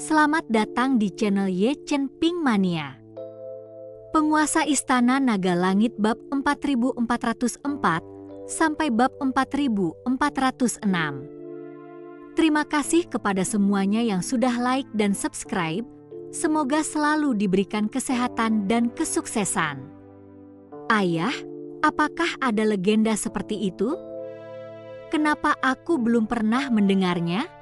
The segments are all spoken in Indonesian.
Selamat datang di channel Ye Chen Ping Mania. Penguasa Istana Naga Langit bab 4404 sampai bab 4406. Terima kasih kepada semuanya yang sudah like dan subscribe. Semoga selalu diberikan kesehatan dan kesuksesan. Ayah, apakah ada legenda seperti itu? Kenapa aku belum pernah mendengarnya?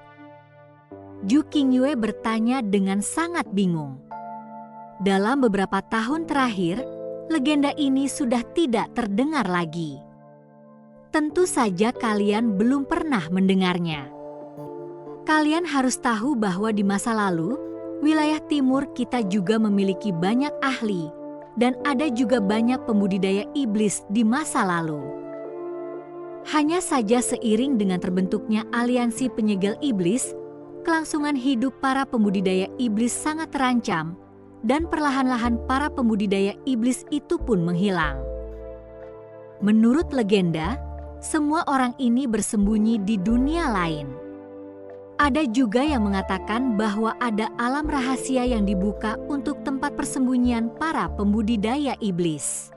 Ju Qingyue bertanya dengan sangat bingung. Dalam beberapa tahun terakhir, legenda ini sudah tidak terdengar lagi. Tentu saja kalian belum pernah mendengarnya. Kalian harus tahu bahwa di masa lalu, wilayah timur kita juga memiliki banyak ahli, dan ada juga banyak pembudidaya iblis di masa lalu. Hanya saja seiring dengan terbentuknya aliansi penyegel iblis, kelangsungan hidup para pembudidaya iblis sangat terancam, dan perlahan-lahan para pembudidaya iblis itu pun menghilang. Menurut legenda, semua orang ini bersembunyi di dunia lain. Ada juga yang mengatakan bahwa ada alam rahasia yang dibuka untuk tempat persembunyian para pembudidaya iblis.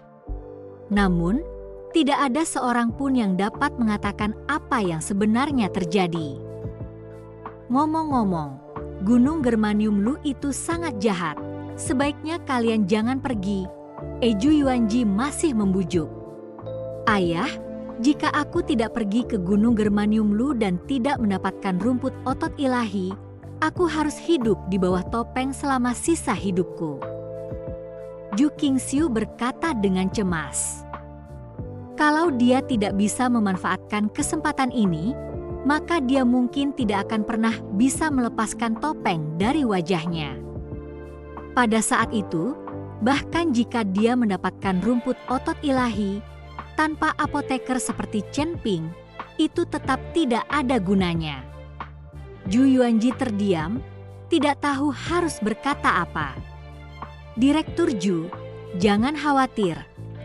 Namun, tidak ada seorang pun yang dapat mengatakan apa yang sebenarnya terjadi. Ngomong-ngomong, Gunung Germanium Lu itu sangat jahat. Sebaiknya kalian jangan pergi. Eju Yuanji masih membujuk. Ayah, jika aku tidak pergi ke Gunung Germanium Lu dan tidak mendapatkan rumput otot ilahi, aku harus hidup di bawah topeng selama sisa hidupku. Ju Qingxiu berkata dengan cemas. Kalau dia tidak bisa memanfaatkan kesempatan ini, maka dia mungkin tidak akan pernah bisa melepaskan topeng dari wajahnya. Pada saat itu, bahkan jika dia mendapatkan rumput otot ilahi, tanpa apoteker seperti Chen Ping, itu tetap tidak ada gunanya. Ju Yuanji terdiam, tidak tahu harus berkata apa. Direktur Ju, jangan khawatir,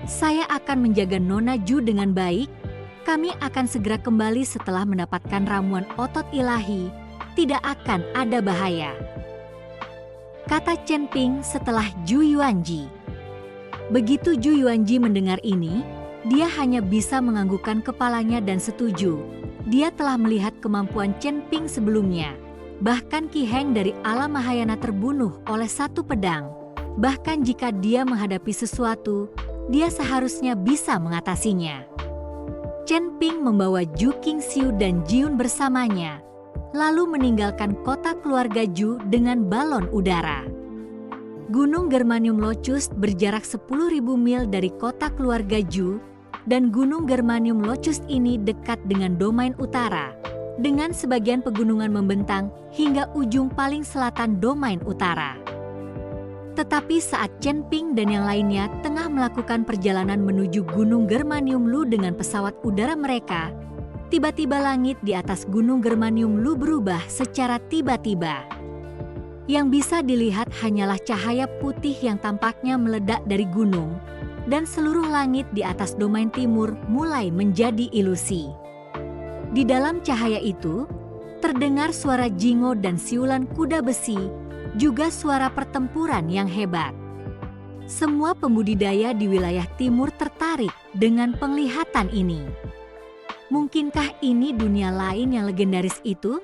saya akan menjaga Nona Ju dengan baik. Kami akan segera kembali setelah mendapatkan ramuan otot ilahi. Tidak akan ada bahaya, kata Chen Ping setelah Ju Yuanji. Begitu Ju Yuanji mendengar ini, dia hanya bisa menganggukkan kepalanya dan setuju. Dia telah melihat kemampuan Chen Ping sebelumnya. Bahkan Qi Heng dari alam Mahayana terbunuh oleh satu pedang. Bahkan jika dia menghadapi sesuatu, dia seharusnya bisa mengatasinya. Chen Ping membawa Ju Qingxiu dan Jiun bersamanya, lalu meninggalkan kota keluarga Ju dengan balon udara. Gunung Germanium Locust berjarak 10.000 mil dari kota keluarga Ju, dan Gunung Germanium Locust ini dekat dengan domain utara, dengan sebagian pegunungan membentang hingga ujung paling selatan domain utara. Tetapi saat Chen Ping dan yang lainnya tengah melakukan perjalanan menuju Gunung Germanium Lu dengan pesawat udara mereka, tiba-tiba langit di atas Gunung Germanium Lu berubah secara tiba-tiba. Yang bisa dilihat hanyalah cahaya putih yang tampaknya meledak dari gunung, dan seluruh langit di atas domain timur mulai menjadi ilusi. Di dalam cahaya itu, terdengar suara jingo dan siulan kuda besi, juga suara pertempuran yang hebat. Semua pembudidaya di wilayah timur tertarik dengan penglihatan ini. Mungkinkah ini dunia lain yang legendaris itu?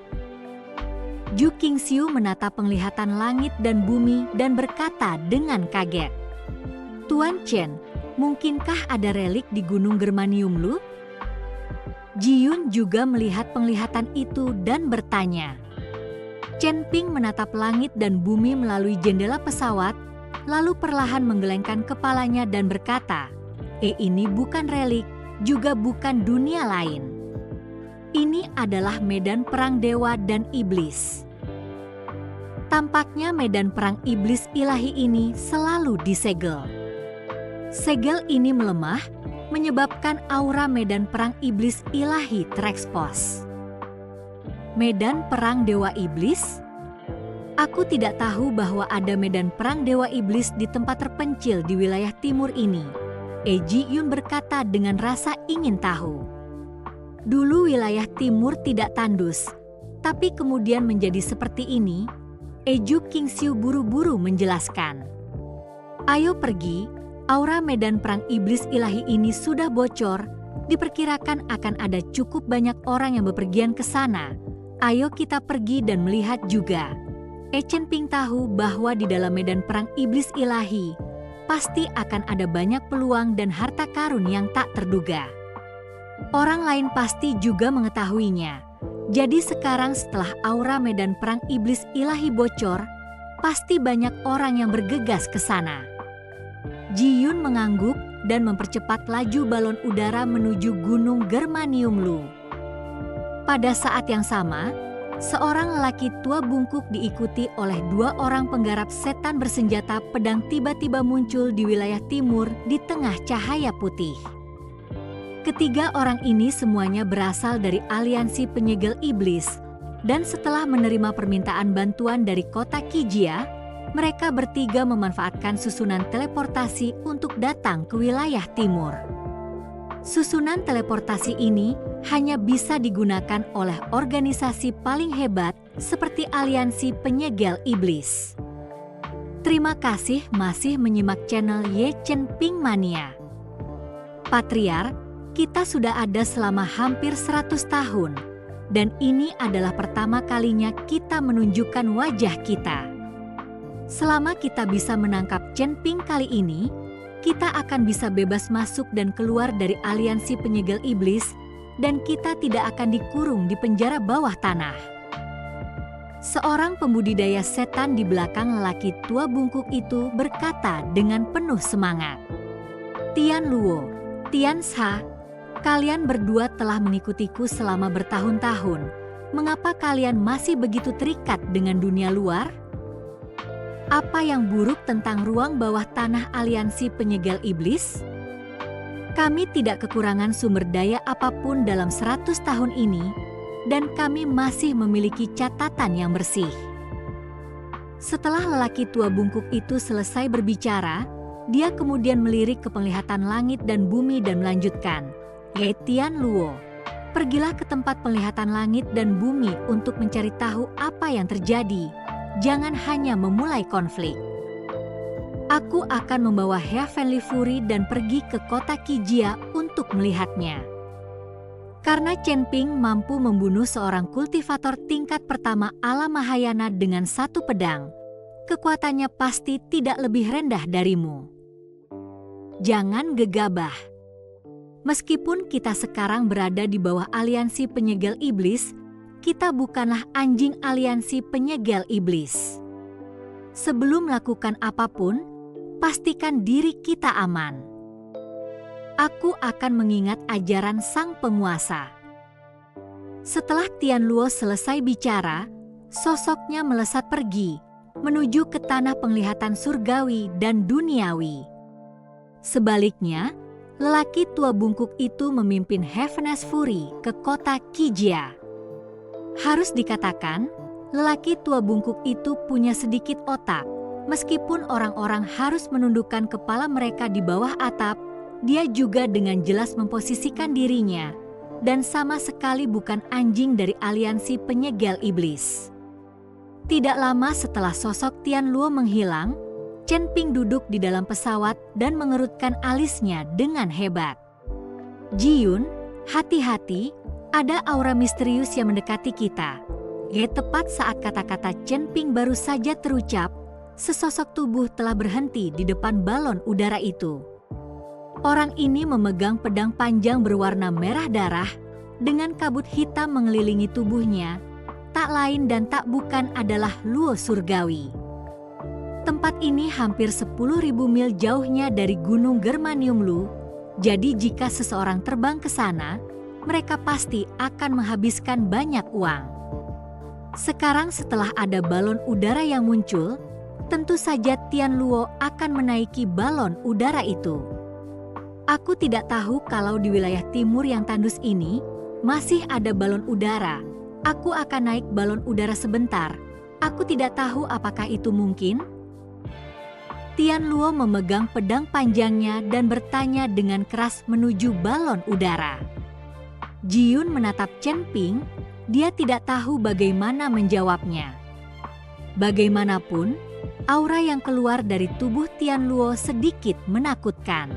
Ju Qingxiu menatap penglihatan langit dan bumi dan berkata dengan kaget. Tuan Chen, mungkinkah ada relik di Gunung Germanium Lu? Jiun juga melihat penglihatan itu dan bertanya. Chen Ping menatap langit dan bumi melalui jendela pesawat, lalu perlahan menggelengkan kepalanya dan berkata, ini bukan relik, juga bukan dunia lain. Ini adalah medan perang dewa dan iblis. Tampaknya medan perang iblis ilahi ini selalu disegel. Segel ini melemah, menyebabkan aura medan perang iblis ilahi terekspos. Medan perang dewa iblis? Aku tidak tahu bahwa ada medan perang dewa iblis di tempat terpencil di wilayah timur ini. Ji Yun berkata dengan rasa ingin tahu. Dulu wilayah timur tidak tandus, tapi kemudian menjadi seperti ini. Eju Qingxiu buru-buru menjelaskan. Ayo pergi, aura medan perang iblis ilahi ini sudah bocor, diperkirakan akan ada cukup banyak orang yang bepergian ke sana. Ayo kita pergi dan melihat juga. Chen Ping tahu bahwa di dalam medan perang iblis ilahi, pasti akan ada banyak peluang dan harta karun yang tak terduga. Orang lain pasti juga mengetahuinya. Jadi sekarang setelah aura medan perang iblis ilahi bocor, pasti banyak orang yang bergegas ke sana. Ji Yun mengangguk dan mempercepat laju balon udara menuju Gunung Germanium Lu. Pada saat yang sama, seorang lelaki tua bungkuk diikuti oleh 2 orang penggarap setan bersenjata pedang tiba-tiba muncul di wilayah timur di tengah cahaya putih. Ketiga orang ini semuanya berasal dari aliansi penyegel iblis, dan setelah menerima permintaan bantuan dari kota Kijia, mereka bertiga memanfaatkan susunan teleportasi untuk datang ke wilayah timur. Susunan teleportasi ini hanya bisa digunakan oleh organisasi paling hebat seperti aliansi penyegel iblis. Terima kasih masih menyimak channel Ye Chen Ping Mania. Patriark, kita sudah ada selama hampir 100 tahun, dan ini adalah pertama kalinya kita menunjukkan wajah kita. Selama kita bisa menangkap Chen Ping kali ini, kita akan bisa bebas masuk dan keluar dari aliansi penyegel iblis, dan kita tidak akan dikurung di penjara bawah tanah. Seorang pembudidaya setan di belakang lelaki tua bungkuk itu berkata dengan penuh semangat. Tian Luo, Tian Sha, kalian berdua telah mengikutiku selama bertahun-tahun. Mengapa kalian masih begitu terikat dengan dunia luar? Apa yang buruk tentang ruang bawah tanah aliansi penyegel iblis? Kami tidak kekurangan sumber daya apapun dalam 100 tahun ini, dan kami masih memiliki catatan yang bersih. Setelah lelaki tua bungkuk itu selesai berbicara, dia kemudian melirik ke penglihatan langit dan bumi dan melanjutkan, Tian Luo, pergilah ke tempat penglihatan langit dan bumi untuk mencari tahu apa yang terjadi. Jangan hanya memulai konflik. Aku akan membawa Heavenly Fury dan pergi ke kota Kijia untuk melihatnya. Karena Chen Ping mampu membunuh seorang kultivator tingkat pertama ala Mahayana dengan 1 pedang, kekuatannya pasti tidak lebih rendah darimu. Jangan gegabah. Meskipun kita sekarang berada di bawah aliansi penyegel iblis, kita bukanlah anjing aliansi penyegel iblis. Sebelum melakukan apapun, pastikan diri kita aman. Aku akan mengingat ajaran sang penguasa. Setelah Tian Luo selesai bicara, sosoknya melesat pergi, menuju ke tanah penglihatan surgawi dan duniawi. Sebaliknya, lelaki tua bungkuk itu memimpin Heaven's Fury ke kota Kijia. Harus dikatakan, lelaki tua bungkuk itu punya sedikit otak. Meskipun orang-orang harus menundukkan kepala mereka di bawah atap, dia juga dengan jelas memposisikan dirinya, dan sama sekali bukan anjing dari aliansi penyegel iblis. Tidak lama setelah sosok Tian Luo menghilang, Chen Ping duduk di dalam pesawat dan mengerutkan alisnya dengan hebat. Ji Yun, hati-hati. Ada aura misterius yang mendekati kita. Tepat saat kata-kata Chen Ping baru saja terucap, sesosok tubuh telah berhenti di depan balon udara itu. Orang ini memegang pedang panjang berwarna merah darah, dengan kabut hitam mengelilingi tubuhnya, tak lain dan tak bukan adalah Luo Surgawi. Tempat ini hampir 10.000 mil jauhnya dari Gunung Germanium Lu, jadi jika seseorang terbang ke sana, mereka pasti akan menghabiskan banyak uang. Sekarang setelah ada balon udara yang muncul, tentu saja Tian Luo akan menaiki balon udara itu. Aku tidak tahu kalau di wilayah timur yang tandus ini masih ada balon udara. Aku akan naik balon udara sebentar. Aku tidak tahu apakah itu mungkin. Tian Luo memegang pedang panjangnya dan bertanya dengan keras menuju balon udara. Ji Yun menatap Chen Ping, dia tidak tahu bagaimana menjawabnya. Bagaimanapun, aura yang keluar dari tubuh Tian Luo sedikit menakutkan.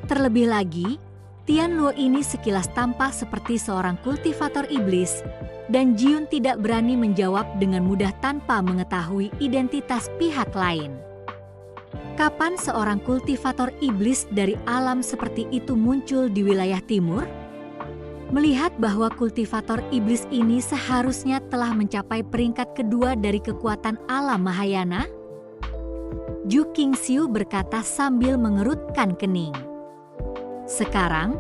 Terlebih lagi, Tian Luo ini sekilas tampak seperti seorang kultivator iblis, dan Jiun tidak berani menjawab dengan mudah tanpa mengetahui identitas pihak lain. Kapan seorang kultivator iblis dari alam seperti itu muncul di wilayah timur? Melihat bahwa kultivator iblis ini seharusnya telah mencapai peringkat kedua dari kekuatan alam Mahayana, Ju Qingxiu berkata sambil mengerutkan kening. Sekarang,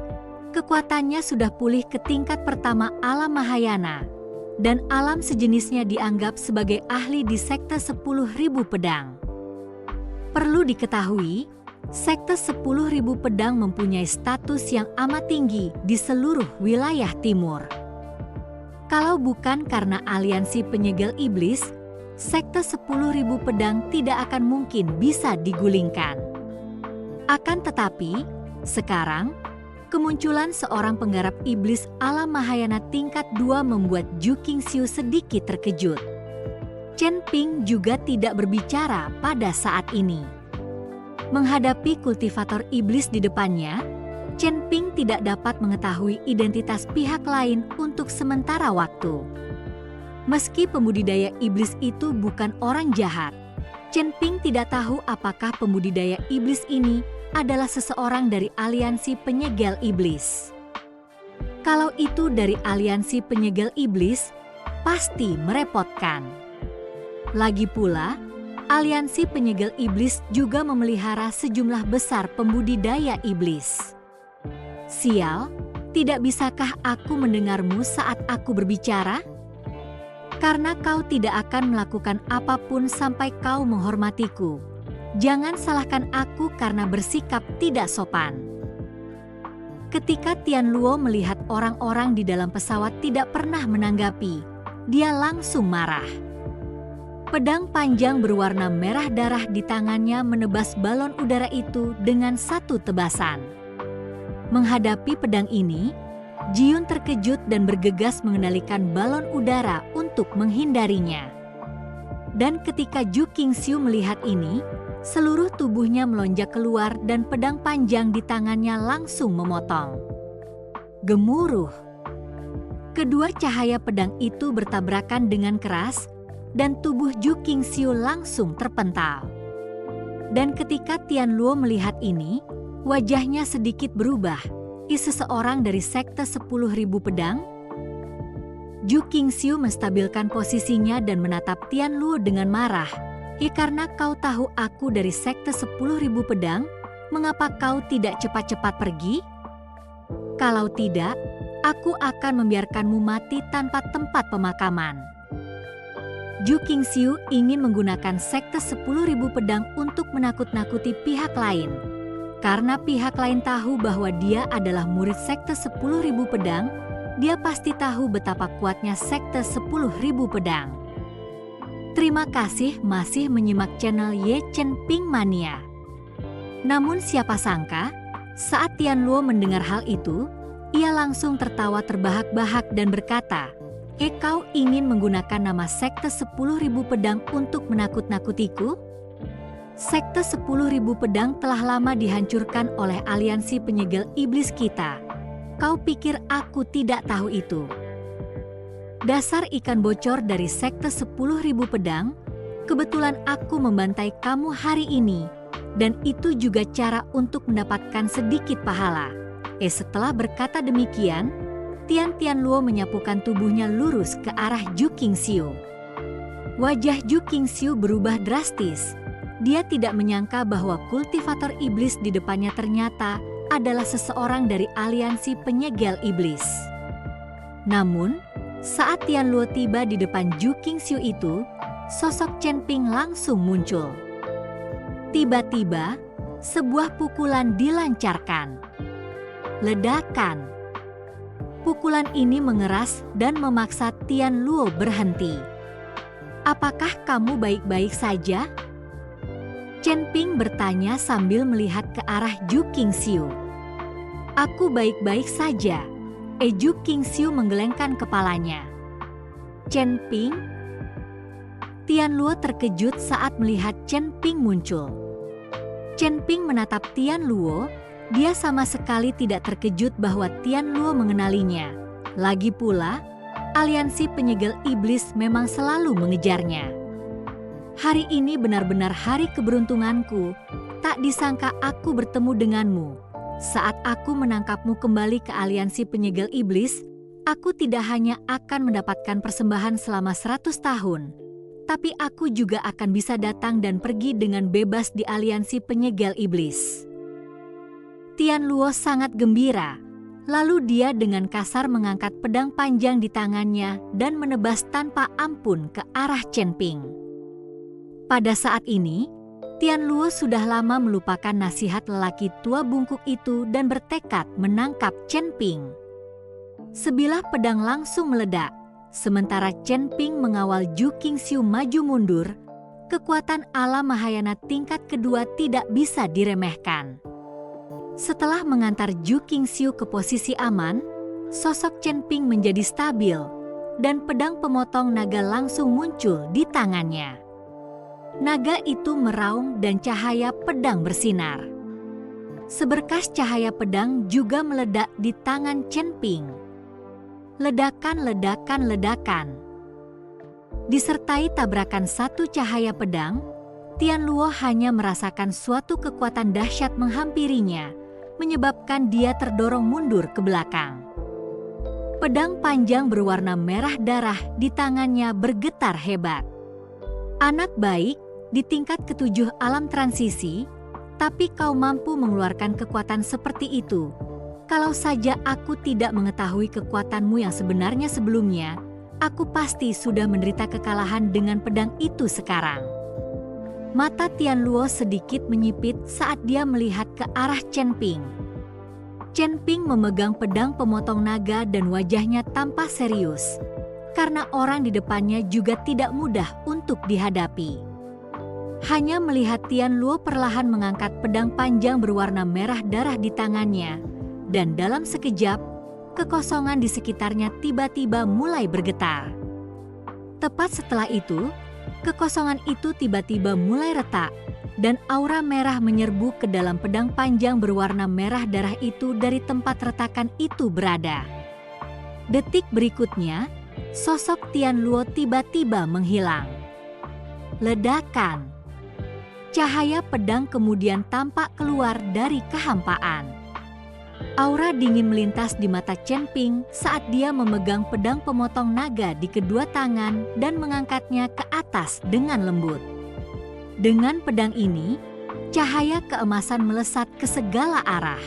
kekuatannya sudah pulih ke tingkat pertama alam Mahayana, dan alam sejenisnya dianggap sebagai ahli di Sekte 10.000 Pedang. Perlu diketahui, Sekte 10.000 Pedang mempunyai status yang amat tinggi di seluruh wilayah timur. Kalau bukan karena aliansi penyegel iblis, Sekte 10.000 Pedang tidak akan mungkin bisa digulingkan. Akan tetapi, sekarang, kemunculan seorang penggarap iblis alam Mahayana tingkat 2 membuat Ju Qingxiu sedikit terkejut. Chen Ping juga tidak berbicara pada saat ini. Menghadapi kultivator iblis di depannya, Chen Ping tidak dapat mengetahui identitas pihak lain untuk sementara waktu. Meski pembudidaya iblis itu bukan orang jahat, Chen Ping tidak tahu apakah pembudidaya iblis ini adalah seseorang dari aliansi penyegel iblis. Kalau itu dari aliansi penyegel iblis, pasti merepotkan. Lagi pula, aliansi penyegel iblis juga memelihara sejumlah besar pembudidaya iblis. Sial, tidak bisakah aku mendengarmu saat aku berbicara? Karena kau tidak akan melakukan apapun sampai kau menghormatiku. Jangan salahkan aku karena bersikap tidak sopan. Ketika Tian Luo melihat orang-orang di dalam pesawat tidak pernah menanggapi, dia langsung marah. Pedang panjang berwarna merah darah di tangannya menebas balon udara itu dengan satu tebasan. Menghadapi pedang ini, Jiun terkejut dan bergegas mengendalikan balon udara untuk menghindarinya. Dan ketika Ju Qingxiu melihat ini, seluruh tubuhnya melonjak keluar dan pedang panjang di tangannya langsung memotong. Gemuruh. Kedua cahaya pedang itu bertabrakan dengan keras dan tubuh Ju Qingxiu langsung terpental. Dan ketika Tian Luo melihat ini, wajahnya sedikit berubah. Seseorang dari Sekte 10.000 Pedang? Ju Qingxiu menstabilkan posisinya dan menatap Tian Luo dengan marah. Karena kau tahu aku dari Sekte 10.000 Pedang, mengapa kau tidak cepat-cepat pergi? Kalau tidak, aku akan membiarkanmu mati tanpa tempat pemakaman. Ju Qingxiu ingin menggunakan Sekte 10.000 Pedang untuk menakut-nakuti pihak lain. Karena pihak lain tahu bahwa dia adalah murid Sekte 10.000 Pedang, dia pasti tahu betapa kuatnya Sekte 10.000 Pedang. Terima kasih masih menyimak channel Ye Chen Ping Mania. Namun siapa sangka, saat Tian Luo mendengar hal itu, ia langsung tertawa terbahak-bahak dan berkata, kau ingin menggunakan nama Sekte 10.000 Pedang untuk menakut-nakutiku? Sekte 10.000 Pedang telah lama dihancurkan oleh aliansi penyegel iblis kita. Kau pikir aku tidak tahu itu? Dasar ikan bocor dari Sekte 10.000 Pedang, kebetulan aku membantai kamu hari ini, dan itu juga cara untuk mendapatkan sedikit pahala. Setelah berkata demikian, Tian Luo menyapukan tubuhnya lurus ke arah Ju Qingxiu. Wajah Ju Qingxiu berubah drastis. Dia tidak menyangka bahwa kultivator iblis di depannya ternyata adalah seseorang dari aliansi penyegel iblis. Namun, saat Tian Luo tiba di depan Ju Qingxiu itu, sosok Chen Ping langsung muncul. Tiba-tiba, sebuah pukulan dilancarkan. Ledakan. Pukulan ini mengeras dan memaksa Tian Luo berhenti. Apakah kamu baik-baik saja? Chen Ping bertanya sambil melihat ke arah Ju Qingxiu. Aku baik-baik saja. Ju Qingxiu menggelengkan kepalanya. Chen Ping? Tian Luo terkejut saat melihat Chen Ping muncul. Chen Ping menatap Tian Luo, dia sama sekali tidak terkejut bahwa Tian Luo mengenalinya. Lagi pula, aliansi penyegel iblis memang selalu mengejarnya. Hari ini benar-benar hari keberuntunganku, tak disangka aku bertemu denganmu. Saat aku menangkapmu kembali ke aliansi penyegel iblis, aku tidak hanya akan mendapatkan persembahan selama 100 tahun, tapi aku juga akan bisa datang dan pergi dengan bebas di aliansi penyegel iblis. Tian Luo sangat gembira, lalu dia dengan kasar mengangkat pedang panjang di tangannya dan menebas tanpa ampun ke arah Chen Ping. Pada saat ini, Tian Luo sudah lama melupakan nasihat lelaki tua bungkuk itu dan bertekad menangkap Chen Ping. Sebilah pedang langsung meledak. Sementara Chen Ping mengawal Zhu Qingxiu maju mundur, kekuatan alam Mahayana tingkat kedua tidak bisa diremehkan. Setelah mengantar Zhu Qingxiu ke posisi aman, sosok Chen Ping menjadi stabil, dan pedang pemotong naga langsung muncul di tangannya. Naga itu meraung dan cahaya pedang bersinar. Seberkas cahaya pedang juga meledak di tangan Chen Ping. Ledakan, ledakan, ledakan. Disertai tabrakan satu cahaya pedang, Tian Luo hanya merasakan suatu kekuatan dahsyat menghampirinya, menyebabkan dia terdorong mundur ke belakang. Pedang panjang berwarna merah darah di tangannya bergetar hebat. Anak baik, di tingkat ketujuh alam transisi, tapi kau mampu mengeluarkan kekuatan seperti itu. Kalau saja aku tidak mengetahui kekuatanmu yang sebenarnya sebelumnya, aku pasti sudah menderita kekalahan dengan pedang itu sekarang. Mata Tian Luo sedikit menyipit saat dia melihat ke arah Chen Ping. Chen Ping memegang pedang pemotong naga dan wajahnya tampak serius, karena orang di depannya juga tidak mudah untuk dihadapi. Hanya melihat Tian Luo perlahan mengangkat pedang panjang berwarna merah darah di tangannya, dan dalam sekejap, kekosongan di sekitarnya tiba-tiba mulai bergetar. Tepat setelah itu, kekosongan itu tiba-tiba mulai retak, dan aura merah menyerbu ke dalam pedang panjang berwarna merah darah itu dari tempat retakan itu berada. Detik berikutnya, sosok Tian Luo tiba-tiba menghilang. Ledakan. Cahaya pedang kemudian tampak keluar dari kehampaan. Aura dingin melintas di mata Chen Ping saat dia memegang pedang pemotong naga di kedua tangan dan mengangkatnya ke atas dengan lembut. Dengan pedang ini, cahaya keemasan melesat ke segala arah.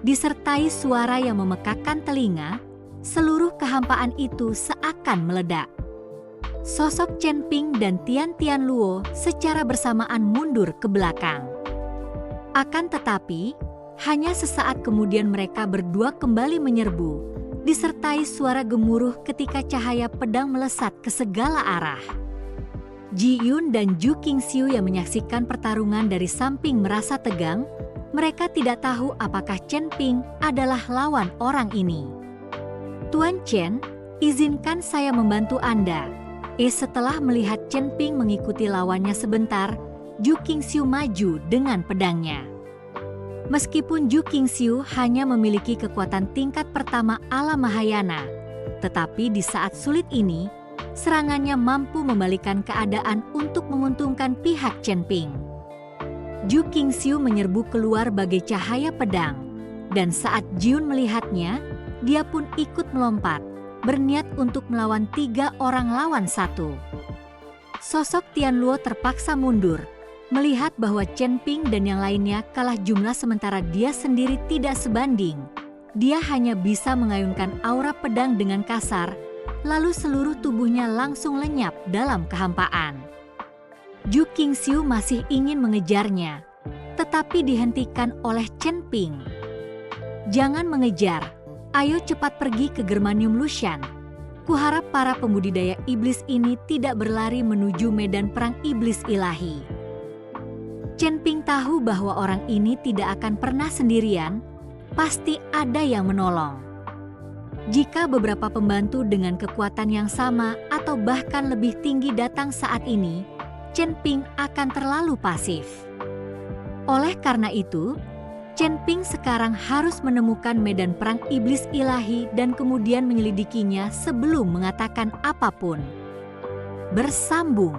Disertai suara yang memekakkan telinga, seluruh kehampaan itu seakan meledak. Sosok Chen Ping dan Tian Luo secara bersamaan mundur ke belakang. Akan tetapi, hanya sesaat kemudian mereka berdua kembali menyerbu, disertai suara gemuruh ketika cahaya pedang melesat ke segala arah. Ji Yun dan Zhu Qingxiu yang menyaksikan pertarungan dari samping merasa tegang, mereka tidak tahu apakah Chen Ping adalah lawan orang ini. Tuan Chen, izinkan saya membantu Anda. Setelah melihat Chen Ping mengikuti lawannya sebentar, Zhu Qingxiu maju dengan pedangnya. Meskipun Zhu Qingxiu hanya memiliki kekuatan tingkat pertama alam Mahayana, tetapi di saat sulit ini, serangannya mampu membalikan keadaan untuk menguntungkan pihak Chen Ping. Zhu Qingxiu menyerbu keluar bagai cahaya pedang, dan saat Jiun melihatnya, dia pun ikut melompat, berniat untuk melawan 3 orang lawan 1. Sosok Tian Luo terpaksa mundur, melihat bahwa Chen Ping dan yang lainnya kalah jumlah sementara dia sendiri tidak sebanding. Dia hanya bisa mengayunkan aura pedang dengan kasar, lalu seluruh tubuhnya langsung lenyap dalam kehampaan. Zhu Qingxiu masih ingin mengejarnya, tetapi dihentikan oleh Chen Ping. Jangan mengejar, ayo cepat pergi ke Germanium Lucian. Kuharap para pembudidaya iblis ini tidak berlari menuju medan perang iblis ilahi. Chen Ping tahu bahwa orang ini tidak akan pernah sendirian, pasti ada yang menolong. Jika beberapa pembantu dengan kekuatan yang sama atau atau bahkan lebih tinggi datang saat ini, Chen Ping akan terlalu pasif. Oleh karena itu, Chen Ping sekarang harus menemukan medan perang iblis ilahi dan kemudian menyelidikinya sebelum mengatakan apapun. Bersambung.